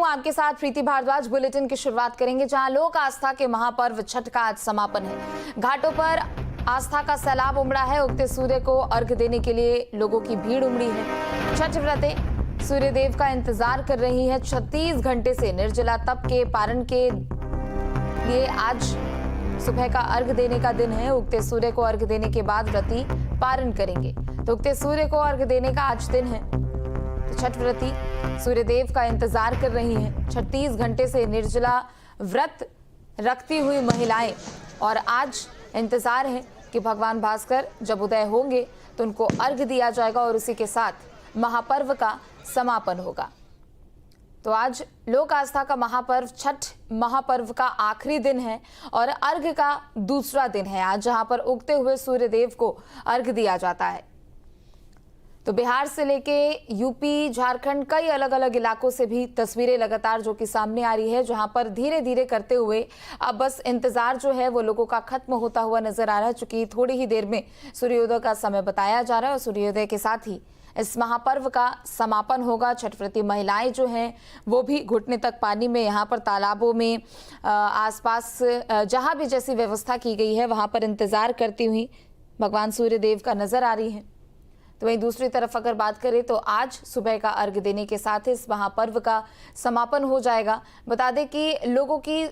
आपके साथ प्रीति भारद्वाज। बुलेटिन की शुरुआत करेंगे जहां लोक आस्था के महापर्व छठ का आज समापन है। घाटों पर आस्था का सैलाब उमड़ा है। उगते सूर्य को अर्घ देने के लिए लोगों की भीड़ उमड़ी है। छठ व्रतें सूर्यदेव का इंतजार कर रही है। 36 घंटे से निर्जला तप के पारण के लिए आज सुबह का अर्घ देने का दिन है। उगते सूर्य को अर्घ देने के बाद व्रती पारण करेंगे। तो उगते सूर्य को अर्घ देने का आज दिन है। तो छठ व्रती सूर्यदेव का इंतजार कर रही हैं। 36 घंटे से निर्जला व्रत रखती हुई महिलाएं और आज इंतजार है कि भगवान भास्कर जब उदय होंगे तो उनको अर्घ दिया जाएगा और उसी के साथ महापर्व का समापन होगा। तो आज लोक आस्था का महापर्व छठ महापर्व का आखिरी दिन है और अर्घ का दूसरा दिन है आज, जहां पर उगते हुए सूर्यदेव को अर्घ दिया जाता है। तो बिहार से लेके यूपी, झारखंड, कई अलग अलग इलाकों से भी तस्वीरें लगातार जो कि सामने आ रही है, जहां पर धीरे धीरे करते हुए अब बस इंतजार जो है वो लोगों का खत्म होता हुआ नजर आ रहा है। चूंकि थोड़ी ही देर में सूर्योदय का समय बताया जा रहा है और सूर्योदय के साथ ही इस महापर्व का समापन होगा। छठ व्रती महिलाएं जो हैं वो भी घुटने तक पानी में, यहाँ पर तालाबों में, आसपास जहाँ भी जैसी व्यवस्था की गई है वहाँ पर इंतजार करती हुई भगवान सूर्यदेव का नजर आ रही हैं। तो वहीं दूसरी तरफ अगर बात करें तो आज सुबह का अर्घ देने के साथ इस महापर्व का समापन हो जाएगा। बता दें कि लोगों की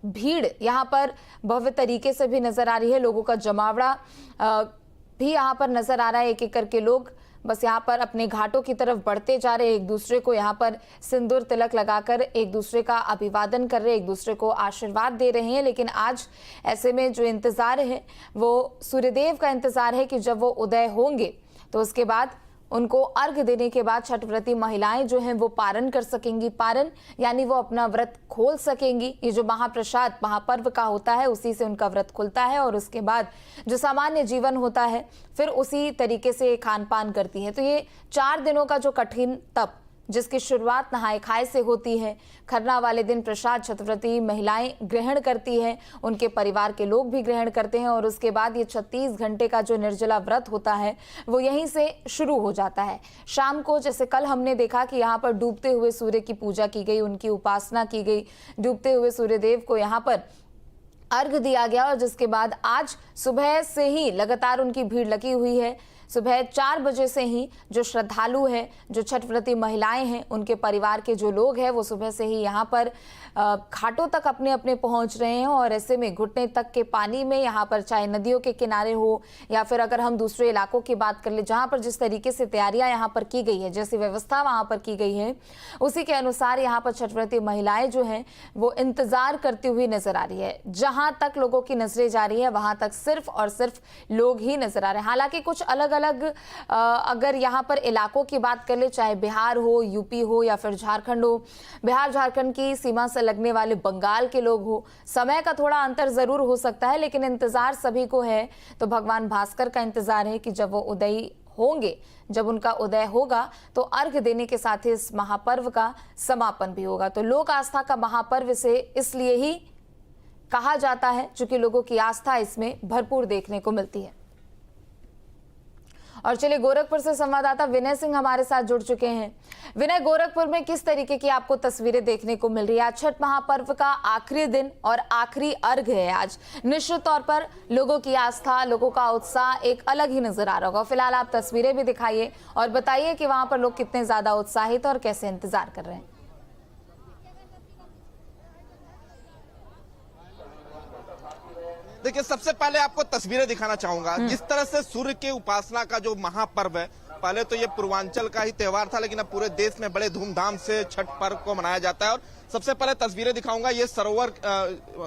भीड़ यहाँ पर भव्य तरीके से भी नजर आ रही है। लोगों का जमावड़ा भी यहाँ पर नजर आ रहा है। एक एक करके लोग बस यहाँ पर अपने घाटों की तरफ बढ़ते जा रहे हैं। एक दूसरे को यहाँ पर सिंदूर तिलक लगाकर एक दूसरे का अभिवादन कर रहे हैं, एक दूसरे को आशीर्वाद दे रहे हैं। लेकिन आज ऐसे में जो इंतजार है वो सूर्यदेव का इंतजार है कि जब वो उदय होंगे तो उसके बाद उनको अर्घ देने के बाद छठ व्रती महिलाएं जो हैं वो पारण कर सकेंगी। पारण यानी वो अपना व्रत खोल सकेंगी। ये जो महाप्रसाद महापर्व का होता है उसी से उनका व्रत खुलता है और उसके बाद जो सामान्य जीवन होता है फिर उसी तरीके से खान पान करती है। तो ये 4 दिनों का जो कठिन तप जिसकी शुरुआत नहाए खाए से होती है, खरना वाले दिन प्रसाद छठव्रती महिलाएं ग्रहण करती हैं, उनके परिवार के लोग भी ग्रहण करते हैं और उसके बाद ये 36 घंटे का जो निर्जला व्रत होता है वो यहीं से शुरू हो जाता है। शाम को जैसे कल हमने देखा कि यहाँ पर डूबते हुए सूर्य की पूजा की गई, उनकी उपासना की गई, डूबते हुए सूर्यदेव को यहाँ पर अर्घ दिया गया और जिसके बाद आज सुबह से ही लगातार उनकी भीड़ लगी हुई है। सुबह 4 बजे से ही जो श्रद्धालु हैं, जो छठ व्रती महिलाएं हैं, उनके परिवार के जो लोग हैं वो सुबह से ही यहाँ पर घाटों तक अपने अपने पहुँच रहे हैं और ऐसे में घुटने तक के पानी में यहाँ पर चाहे नदियों के किनारे हो या फिर अगर हम दूसरे इलाकों की बात कर ले जहाँ पर जिस तरीके से तैयारियाँ यहाँ पर की गई है, जैसी व्यवस्था वहाँ पर की गई है उसी के अनुसार यहाँ पर छठ व्रती महिलाएं जो हैं वो इंतजार करती हुई नजर आ रही है। जहाँ तक लोगों की नजरें जा रही है वहाँ तक सिर्फ और सिर्फ लोग ही नजर आ रहे हैं। हालांकि कुछ अलग अलग अगर यहाँ पर इलाकों की बात कर ले, चाहे बिहार हो, यूपी हो या फिर झारखंड हो, बिहार झारखंड की सीमा से लगने वाले बंगाल के लोग हो, समय का थोड़ा अंतर जरूर हो सकता है लेकिन इंतजार सभी को है। तो भगवान भास्कर का इंतजार है कि जब वो उदय होंगे, जब उनका उदय होगा तो अर्घ देने के साथ ही इस महापर्व का समापन भी होगा। तो लोक आस्था का महापर्व से इसलिए ही कहा जाता है क्योंकि लोगों की आस्था इसमें भरपूर देखने को मिलती है। और चलिए गोरखपुर से संवाददाता विनय सिंह हमारे साथ जुड़ चुके हैं। विनय, गोरखपुर में किस तरीके की आपको तस्वीरें देखने को मिल रही है? आज छठ महापर्व का आखिरी दिन और आखिरी अर्घ है आज। निश्चित तौर पर लोगों की आस्था, लोगों का उत्साह एक अलग ही नजर आ रहा होगा। फिलहाल आप तस्वीरें भी दिखाइए और बताइए कि वहां पर लोग कितने ज्यादा उत्साहित और कैसे इंतजार कर रहे हैं। देखिए, सबसे पहले आपको तस्वीरें दिखाना चाहूंगा। जिस तरह से सूर्य के उपासना का जो महापर्व है, पहले तो ये पूर्वांचल का ही त्योहार था लेकिन अब पूरे देश में बड़े धूमधाम से छठ पर्व को मनाया जाता है। और सबसे पहले तस्वीरें दिखाऊंगा, ये सरोवर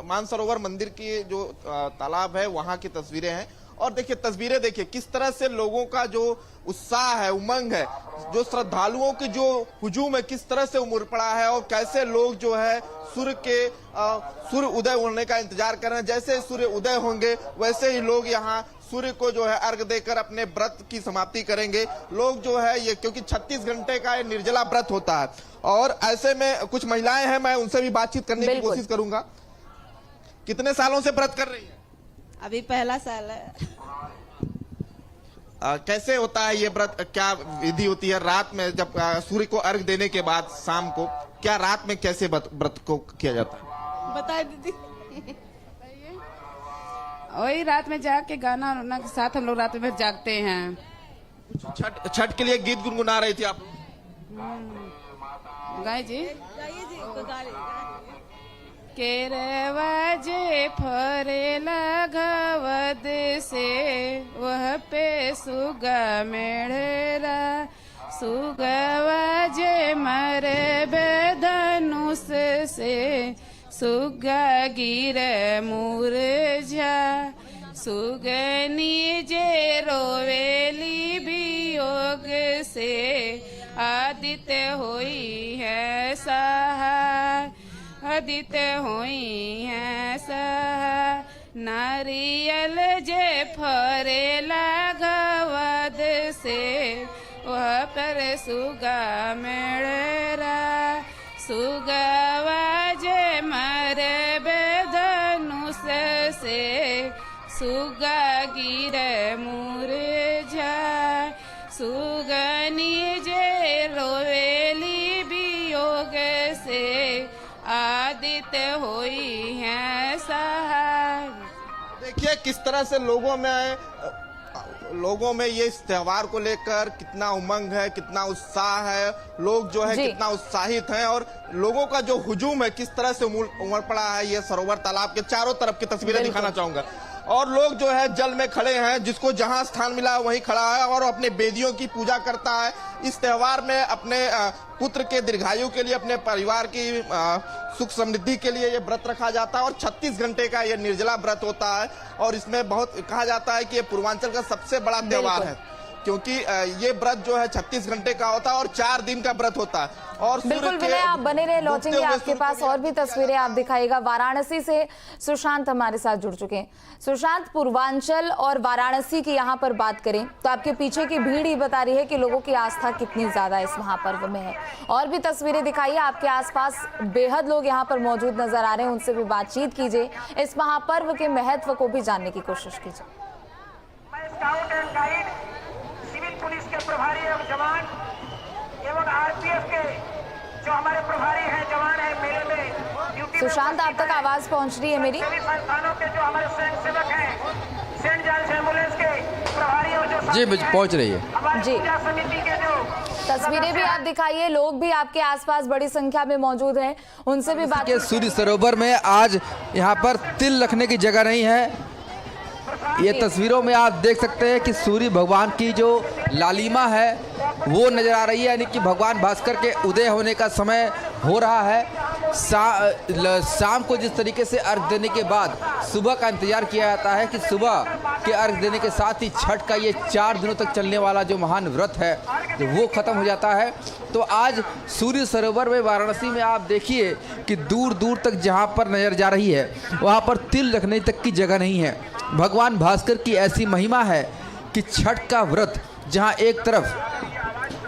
मानसरोवर मंदिर की जो तालाब है वहां की तस्वीरें हैं। और देखिए तस्वीरें देखिए किस तरह से लोगों का जो उत्साह है, उमंग है, जो श्रद्धालुओं की जो हुजूम है किस तरह से उमड़ पड़ा है और कैसे लोग जो है सूर्य उदय होने का इंतजार कर रहे हैं। जैसे सूर्य उदय होंगे वैसे ही लोग यहाँ सूर्य को जो है अर्घ देकर अपने व्रत की समाप्ति करेंगे। लोग जो है ये, क्योंकि 36 घंटे का ये निर्जला व्रत होता है और ऐसे में कुछ महिलाएं हैं, मैं उनसे भी बातचीत करने की कोशिश करूंगा। कितने सालों से व्रत कर रही है? अभी पहला साल है। कैसे होता है ये व्रत, क्या विधि होती है रात में जब सूर्य को अर्घ देने के बाद शाम को? क्या रात में कैसे व्रत को किया जाता है? बता दीदी। वही रात में जाग के गाना वाना के साथ हम लोग रात में जागते हैं। छठ के लिए गीत गुनगुना रही थी आप? गाय जी गाइए जी, तो गा रही- केरवाजे फरे लगवद से वह पे सुगा मेढ़रा सुगवाजे मरे बेधनुष से सुगा गिर मुरझा सुगनी जे रोवेली वियोग से आदित्य होई है सहाय आदित्य होई है सहाय नारियल जे फरे लगवद से वह पर सुगा मेढ़रा सुगवा जे मरे बेधनुष से सुगा गिर मुरझा सुगनी जे रोवेली वियोग से आदित्य होई है सहाय। देखिए किस तरह से लोगों में ये इस त्योहार को लेकर कितना उमंग है, कितना उत्साह है, लोग जो है कितना उत्साहित हैं और लोगों का जो हुजूम है किस तरह से उमड़ पड़ा है। ये सरोवर तालाब के चारों तरफ की तस्वीरें दिखाना चाहूंगा और लोग जो है जल में खड़े हैं, जिसको जहां स्थान मिला वहीं खड़ा है और अपने बेदियों की पूजा करता है। इस त्योहार में अपने पुत्र के दीर्घायु के लिए, अपने परिवार की सुख समृद्धि के लिए ये व्रत रखा जाता है और 36 घंटे का ये निर्जला व्रत होता है और इसमें बहुत कहा जाता है कि ये पूर्वांचल का सबसे बड़ा त्योहार है क्योंकि ये व्रत जो है 36 घंटे का होता है और 4 दिन का व्रत होता है। और बिल्कुल विनय, आप बने रहे, लौटेंगे आपके पास और भी तस्वीरें आप दिखाएगा। वाराणसी से सुशांत हमारे साथ जुड़ चुके हैं। सुशांत, पूर्वांचल और वाराणसी की यहाँ पर बात करें तो आपके पीछे की भीड़ ही बता रही है कि लोगों की आस्था कितनी ज्यादा इस महापर्व में है। और भी तस्वीरें दिखाइए, आपके आसपास बेहद लोग यहाँ पर मौजूद नजर आ रहे हैं, उनसे भी बातचीत कीजिए, इस महापर्व के महत्व को भी जानने की कोशिश कीजिए। पुलिस के प्रभारी एवं जवान एवं आरपीएफ के जो हमारे प्रभारी हैं, जवान हैं, मेले में ड्यूटी। सुशांत, आप तक आवाज पहुंच रही है मेरी? सभी संस्थानों के जो हमारे स्वयं सेवक हैं, सेंट जॉन्स एम्बुलेंस के प्रभारी और जो जी पहुंच रही है हमारी जी। पूजा समिति के जो तस्वीरें भी आप दिखाइए, लोग भी आपके आसपास बड़ी संख्या में मौजूद हैं, उनसे भी बात। के सूर्य सरोवर में आज यहाँ पर तिल रखने की जगह नहीं है। ये तस्वीरों में आप देख सकते हैं कि सूर्य भगवान की जो लालिमा है वो नजर आ रही है, यानी कि भगवान भास्कर के उदय होने का समय हो रहा है। शाम को जिस तरीके से अर्घ देने के बाद सुबह का इंतजार किया जाता है कि सुबह के अर्घ देने के साथ ही छठ का ये 4 दिनों तक चलने वाला जो महान व्रत है जो वो खत्म हो जाता है। तो आज सूर्य सरोवर में वाराणसी में आप देखिए कि दूर दूर तक जहाँ पर नजर जा रही है वहाँ पर तिल रखने तक की जगह नहीं है। भगवान भास्कर की ऐसी महिमा है कि छठ का व्रत जहाँ एक तरफ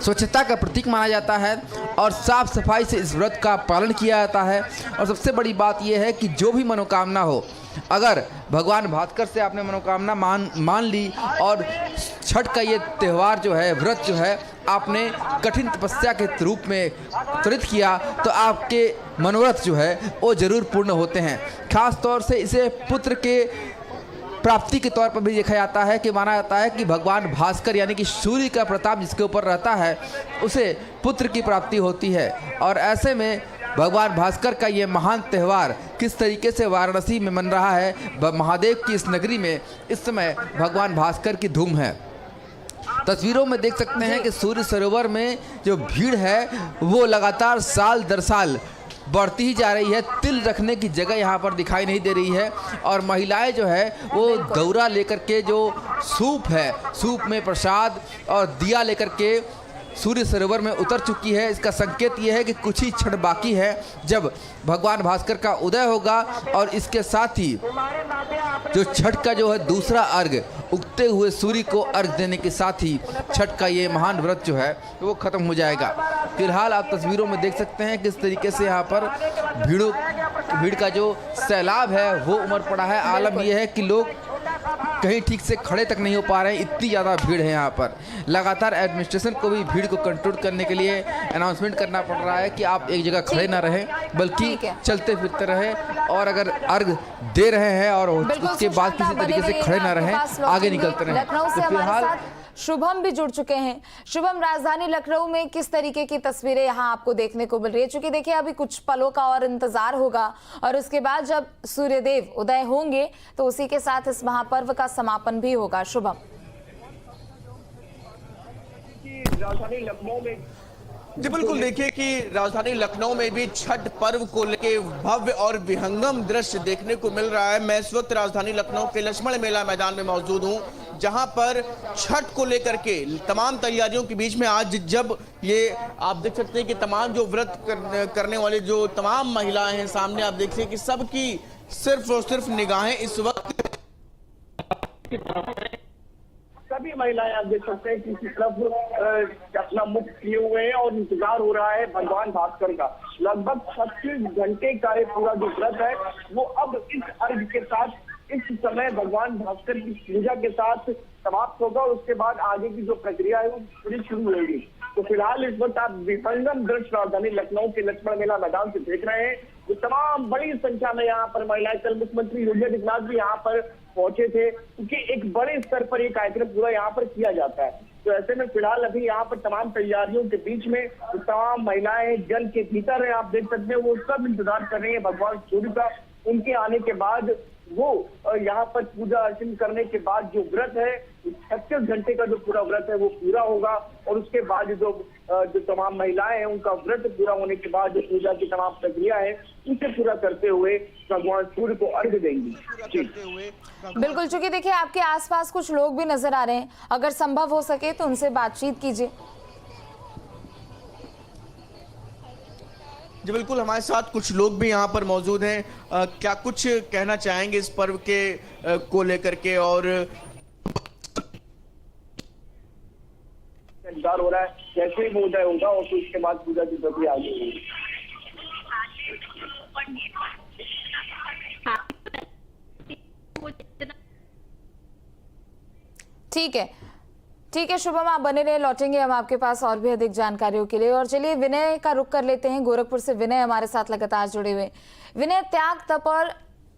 स्वच्छता का प्रतीक माना जाता है और साफ सफाई से इस व्रत का पालन किया जाता है। और सबसे बड़ी बात यह है कि जो भी मनोकामना हो, अगर भगवान भास्कर से आपने मनोकामना मान ली और छठ का ये त्यौहार जो है, व्रत जो है, आपने कठिन तपस्या के रूप में त्वरित किया तो आपके मनोरथ जो है वो जरूर पूर्ण होते हैं। खास तौर से इसे पुत्र के प्राप्ति के तौर पर भी देखा जाता है कि माना जाता है कि भगवान भास्कर यानी कि सूर्य का प्रताप जिसके ऊपर रहता है उसे पुत्र की प्राप्ति होती है। और ऐसे में भगवान भास्कर का ये महान त्यौहार किस तरीके से वाराणसी में मन रहा है, महादेव की इस नगरी में इस समय भगवान भास्कर की धूम है। तस्वीरों में देख सकते हैं कि सूर्य सरोवर में जो भीड़ है वो लगातार साल दर साल बढ़ती ही जा रही है। तिल रखने की जगह यहाँ पर दिखाई नहीं दे रही है और महिलाएं जो है वो दौरा लेकर के जो सूप है, सूप में प्रसाद और दिया लेकर के सूर्य सरोवर में उतर चुकी है। इसका संकेत ये है कि कुछ ही क्षण बाकी है जब भगवान भास्कर का उदय होगा और इसके साथ ही जो छठ का जो है दूसरा अर्घ, उगते हुए सूर्य को अर्घ देने के साथ ही छठ का ये महान व्रत जो है वो खत्म हो जाएगा। फिलहाल आप तस्वीरों में देख सकते हैं किस तरीके से यहाँ पर भीड़ का जो सैलाब है वो उमड़ पड़ा है। आलम यह है कि लोग कहीं ठीक से खड़े तक नहीं हो पा रहे हैं, इतनी ज़्यादा भीड़ है यहाँ पर। लगातार एडमिनिस्ट्रेशन को भी भीड़ को कंट्रोल करने के लिए अनाउंसमेंट करना पड़ रहा है कि आप एक जगह खड़े ना रहें, बल्कि ठीक है। चलते फिरते रहें, और अगर अर्घ दे रहे हैं और बिल्कुल उसके बाद सुशांत, किसी आप तरीके बने से खड़े ना रहिए, रहें, आपके पास आगे लौटेंगे। निकलते रहें। लखनऊ से तो हमारे फिलहाल साथ शुभम भी जुड़ चुके हैं। शुभम, राजधानी लखनऊ में किस तरीके की तस्वीरें यहाँ आपको देखने को मिल रही है? चूंकि देखिए अभी कुछ पलों का और इंतजार होगा और उसके बाद जब सूर्यदेव उदय होंगे तो उसी के साथ इस महापर्व का समापन भी होगा। शुभम, राजधानी लखनऊ में जी बिल्कुल, देखिए कि राजधानी लखनऊ में भी छठ पर्व को लेकर भव्य और विहंगम दृश्य देखने को मिल रहा है। मैं इस वक्त राजधानी लखनऊ के लक्ष्मण मेला मैदान में मौजूद हूं, जहां पर छठ को लेकर के तमाम तैयारियों के बीच में आज जब ये आप देख सकते हैं कि तमाम जो व्रत करने वाले जो तमाम महिलाएं हैं सामने, आप देख सकते हैं कि सबकी सिर्फ और सिर्फ निगाहें इस वक्त सभी महिलाएं आप देख सकते हैं किसी तरफ अपना मुख किए हुए हैं और इंतजार हो रहा है भगवान भास्कर का। लगभग 36 घंटे का ये पूरा जो व्रत है वो अब इस अर्घ के साथ इस समय भगवान भास्कर की पूजा के साथ समाप्त होगा और उसके बाद आगे की जो प्रक्रिया है वो पूरी शुरू होगी। तो फिलहाल इस वक्त आप विहंगम दृश्य राजधानी लखनऊ के लक्ष्मण मेला मैदान से देख रहे हैं। जो तमाम बड़ी संख्या में यहाँ पर महिलाएं, कल मुख्यमंत्री योगी आदित्यनाथ भी यहाँ पर पहुंचे थे, क्योंकि एक बड़े स्तर पर ये कार्यक्रम पूरा यहाँ पर किया जाता है। तो ऐसे में फिलहाल अभी यहाँ पर तमाम तैयारियों के बीच में जो तमाम महिलाएं जल के भीतर है, आप देख सकते हैं वो सब इंतजार कर रही है भगवान सूर्य का। उनके आने के बाद वो यहाँ पर पूजा अर्चन करने के बाद जो व्रत है 36 घंटे का जो पूरा व्रत है वो पूरा होगा और उसके बाद जो तमाम महिलाएं हैं उनका व्रत पूरा होने के बाद जो पूजा की तमाम प्रक्रिया है उसे पूरा करते हुए भगवान सूर्य को अर्घ्य देंगी। बिल्कुल, चूंकि देखिए आपके आसपास कुछ लोग भी नजर आ रहे हैं, अगर संभव हो सके तो उनसे बातचीत कीजिए। जी बिल्कुल, हमारे साथ कुछ लोग भी यहाँ पर मौजूद हैं। क्या कुछ कहना चाहेंगे इस पर्व के को लेकर के? और इंतजार हो रहा है जैसे ही वो उदय होगा और फिर उसके बाद पूजा की प्रक्रिया आगे होगी। ठीक है शुभम, आप बने रहे, लौटेंगे हम आपके पास और भी अधिक जानकारियों के लिए। और चलिए विनय का रुख कर लेते हैं, गोरखपुर से विनय हमारे साथ लगातार जुड़े हुए। विनय, त्याग तप और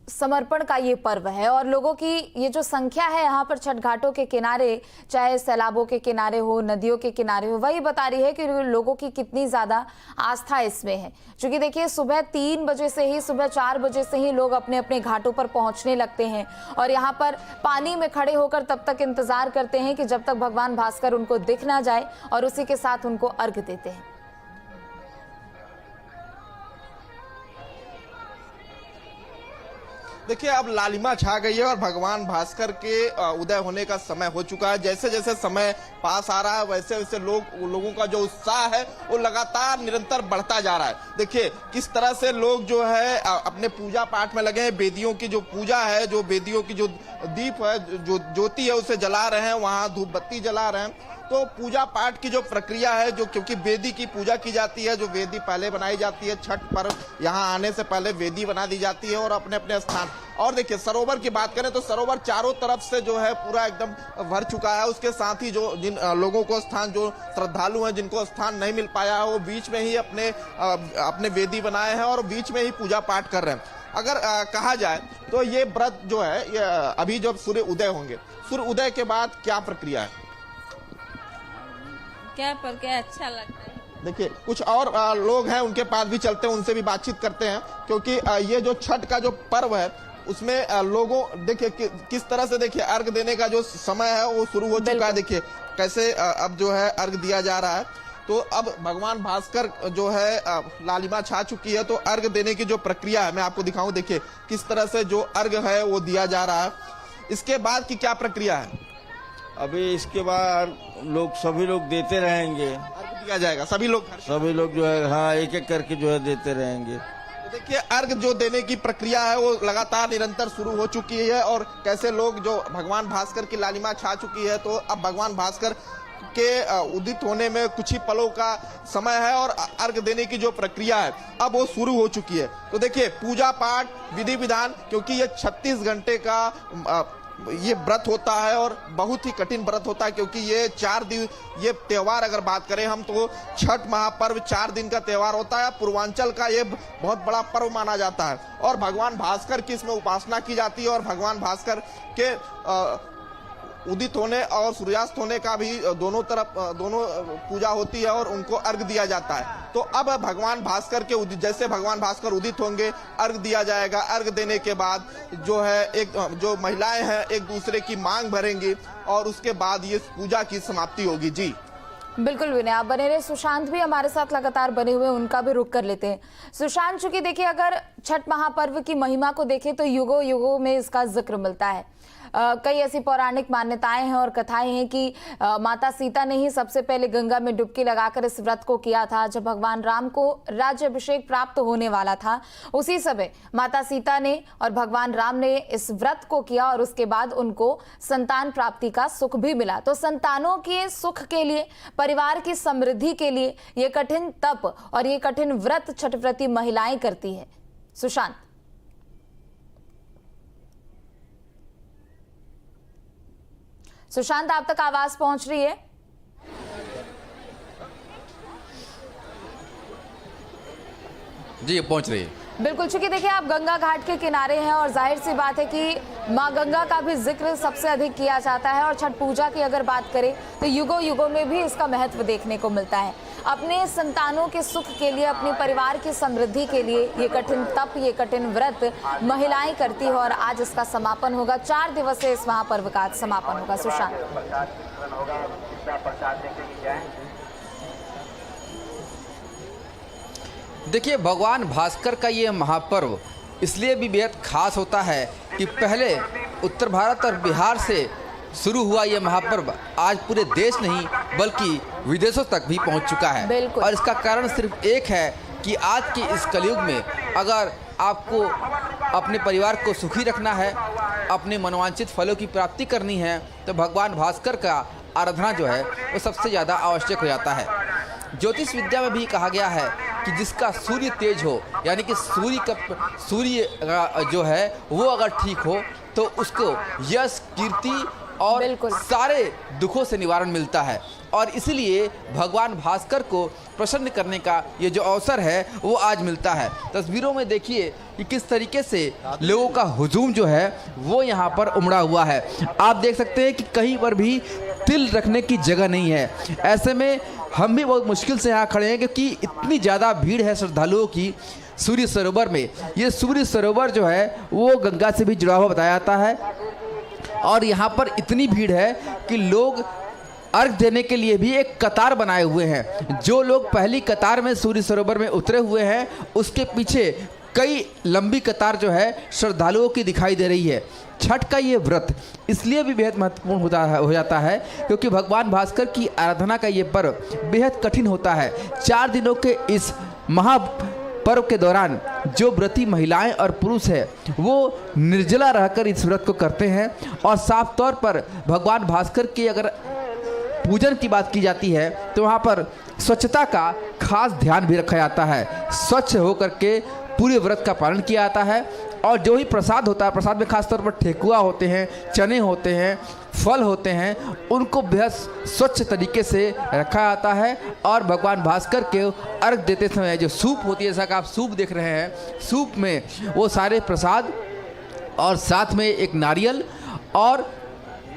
समर्पण का ये पर्व है और लोगों की ये जो संख्या है यहाँ पर छठ घाटों के किनारे, चाहे सैलाबों के किनारे हो, नदियों के किनारे हो, वही बता रही है कि लोगों की कितनी ज्यादा आस्था इसमें है। क्योंकि देखिए सुबह 3 बजे से ही, सुबह 4 बजे से ही लोग अपने अपने घाटों पर पहुंचने लगते हैं और यहाँ पर पानी में खड़े होकर तब तक इंतजार करते हैं कि जब तक भगवान भास्कर उनको दिख ना जाए और उसी के साथ उनको अर्घ्य देते हैं। देखिए अब लालिमा छा गई है और भगवान भास्कर के उदय होने का समय हो चुका है। जैसे जैसे समय पास आ रहा है वैसे वैसे लोगों का जो उत्साह है वो लगातार निरंतर बढ़ता जा रहा है। देखिए किस तरह से लोग जो है अपने पूजा पाठ में लगे हैं। वेदियों की जो पूजा है, जो वेदियों की जो दीप है, जो ज्योति है उसे जला रहे हैं, वहां धूप बत्ती जला रहे हैं। तो पूजा पाठ की जो प्रक्रिया है, जो क्योंकि वेदी की पूजा की जाती है, जो वेदी पहले बनाई जाती है, छठ पर्व यहाँ आने से पहले वेदी बना दी जाती है और अपने अपने स्थान। और देखिए सरोवर की बात करें तो सरोवर चारों तरफ से जो है पूरा एकदम भर चुका है। उसके साथ ही जो जिन लोगों को स्थान, जो श्रद्धालु हैं जिनको स्थान नहीं मिल पाया है, वो बीच में ही अपने वेदी बनाए हैं और बीच में ही पूजा पाठ कर रहे हैं। अगर कहा जाए तो ये व्रत जो है ये अभी जब सूर्य उदय होंगे, सूर्य उदय के बाद क्या प्रक्रिया है? क्या पर क्या अच्छा लगता है। देखिए कुछ और लोग हैं, उनके पास भी चलते हैं, उनसे भी बातचीत करते हैं, क्योंकि ये जो छठ का जो पर्व है उसमें लोगों देखिए किस तरह से देखिए अर्घ देने का जो समय है वो शुरू हो चुका है। देखिए कैसे अब जो है अर्घ दिया जा रहा है। तो अब भगवान भास्कर जो है लालिमा छा चुकी है, तो अर्घ देने की जो प्रक्रिया है मैं आपको दिखाऊं। देखिए किस तरह से जो अर्घ है वो दिया जा रहा है। इसके बाद की क्या प्रक्रिया है? अभी इसके बाद सभी लोग देते रहेंगे, अर्घ दिया जाएगा, सभी लोग जो है हाँ एक एक करके जो है देते रहेंगे। तो देखिए अर्घ जो देने की प्रक्रिया है वो लगातार निरंतर शुरू हो चुकी है और कैसे लोग जो भगवान भास्कर की लालिमा छा चुकी है, तो अब भगवान भास्कर के उदित होने में कुछ ही पलों का समय है और अर्घ देने की जो प्रक्रिया है अब वो शुरू हो चुकी है। तो देखिए पूजा पाठ विधि विधान, क्योंकि ये 36 घंटे का ये व्रत होता है और बहुत ही कठिन व्रत होता है, क्योंकि ये 4 दिन, ये त्योहार अगर बात करें हम तो छठ महापर्व 4 दिन का त्योहार होता है। पूर्वांचल का ये बहुत बड़ा पर्व माना जाता है और भगवान भास्कर की इसमें उपासना की जाती है और भगवान भास्कर के उदित होने और सूर्यास्त होने का भी दोनों पूजा होती है और उनको अर्घ दिया जाता है। तो अब भगवान भास्कर के जैसे भगवान भास्कर उदित होंगे, अर्घ दिया जाएगा। अर्घ देने के बाद जो है जो महिलाएं हैं एक दूसरे की मांग भरेंगी और उसके बाद ये पूजा की समाप्ति होगी। जी बिल्कुल विनय, आप बने रहे। सुशांत भी हमारे साथ लगातार बने हुए, उनका भी रुख कर लेते हैं। सुशांत, चूंकि देखिए अगर छठ महापर्व की महिमा को देखें तो युगों युगों में इसका जिक्र मिलता है। कई ऐसी पौराणिक मान्यताएं हैं और कथाएं हैं कि माता सीता ने ही सबसे पहले गंगा में डुबकी लगाकर इस व्रत को किया था। जब भगवान राम को राज्याभिषेक प्राप्त होने वाला था, उसी समय माता सीता ने और भगवान राम ने इस व्रत को किया और उसके बाद उनको संतान प्राप्ति का सुख भी मिला। तो संतानों के सुख के लिए, परिवार की समृद्धि के लिए ये कठिन तप और ये कठिन व्रत छठव्रती महिलाएं करती है। सुशांत, सुशांत आप तक आवाज पहुंच रही है? जी पहुंच रही है। बिल्कुल, चूंकि देखिए आप गंगा घाट के किनारे हैं और जाहिर सी बात है कि मां गंगा का भी जिक्र सबसे अधिक किया जाता है और छठ पूजा की अगर बात करें तो युगों युगों में भी इसका महत्व देखने को मिलता है। अपने संतानों के सुख के लिए, अपने परिवार की समृद्धि के लिए ये कठिन तप, ये कठिन व्रत महिलाएं करती है और आज इसका समापन होगा। 4 दिवसीय इस महापर्व का आज समापन होगा। सुशांत, देखिए भगवान भास्कर का ये महापर्व इसलिए भी बेहद खास होता है कि पहले उत्तर भारत और बिहार से शुरू हुआ ये महापर्व आज पूरे देश नहीं बल्कि विदेशों तक भी पहुंच चुका है। और इसका कारण सिर्फ एक है कि आज के इस कलयुग में अगर आपको अपने परिवार को सुखी रखना है, अपने मनोवांछित फलों की प्राप्ति करनी है, तो भगवान भास्कर का आराधना जो है वो सबसे ज़्यादा आवश्यक हो जाता है। ज्योतिष विद्या में भी कहा गया है कि जिसका सूर्य तेज हो, यानी कि सूर्य जो है वो अगर ठीक हो तो उसको यश, कीर्ति और सारे दुखों से निवारण मिलता है। और इसलिए भगवान भास्कर को प्रसन्न करने का ये जो अवसर है वो आज मिलता है। तस्वीरों में देखिए कि किस तरीके से लोगों का हुजूम जो है वो यहाँ पर उमड़ा हुआ है। आप देख सकते हैं कि कहीं पर भी तिल रखने की जगह नहीं है। ऐसे में हम भी बहुत मुश्किल से यहाँ खड़े हैं क्योंकि इतनी ज़्यादा भीड़ है श्रद्धालुओं की सूर्य सरोवर में। ये सूर्य सरोवर जो है वो गंगा से भी जुड़ा हुआ बताया जाता है और यहाँ पर इतनी भीड़ है कि लोग अर्घ देने के लिए भी एक कतार बनाए हुए हैं। जो लोग पहली कतार में सूर्य सरोवर में उतरे हुए हैं उसके पीछे कई लंबी कतार जो है श्रद्धालुओं की दिखाई दे रही है। छठ का ये व्रत इसलिए भी बेहद महत्वपूर्ण हो जाता है क्योंकि भगवान भास्कर की आराधना का ये पर्व बेहद कठिन होता है। 4 दिनों के इस महापर्व के दौरान जो व्रती महिलाएं और पुरुष है वो निर्जला रहकर इस व्रत को करते हैं और साफ तौर पर भगवान भास्कर की अगर पूजन की बात की जाती है तो वहाँ पर स्वच्छता का खास ध्यान भी रखा जाता है। स्वच्छ होकर के पूरे व्रत का पालन किया जाता है और जो ही प्रसाद होता है, प्रसाद में खास तौर पर ठेकुआ होते हैं, चने होते हैं, फल होते हैं, उनको बेहद स्वच्छ तरीके से रखा जाता है। और भगवान भास्कर के अर्घ देते समय जो सूप होती है, जैसा कि आप सूप देख रहे हैं, सूप में वो सारे प्रसाद और साथ में एक नारियल और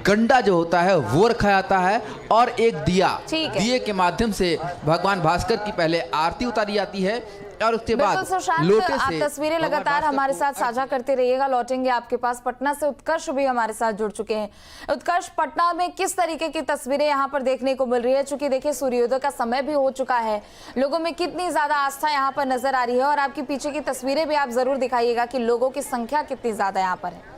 गंडा जो होता है वो रखा जाता है और एक दिए के माध्यम से भगवान भास्कर की पहले आरती उतारी जाती है और उसके बाद लोटे आप से तस्वीरें लगातार हमारे साथ साझा करते रहिएगा। लौटेंगे आपके पास। पटना से उत्कर्ष भी हमारे साथ जुड़ चुके हैं। उत्कर्ष, पटना में किस तरीके की तस्वीरें यहाँ पर देखने को मिल रही है? चूंकि देखिए सूर्योदय का समय भी हो चुका है, लोगों में कितनी ज्यादा आस्था यहाँ पर नजर आ रही है और आपकी पीछे की तस्वीरें भी आप जरूर दिखाइएगा कि लोगों की संख्या कितनी ज्यादा यहाँ पर है।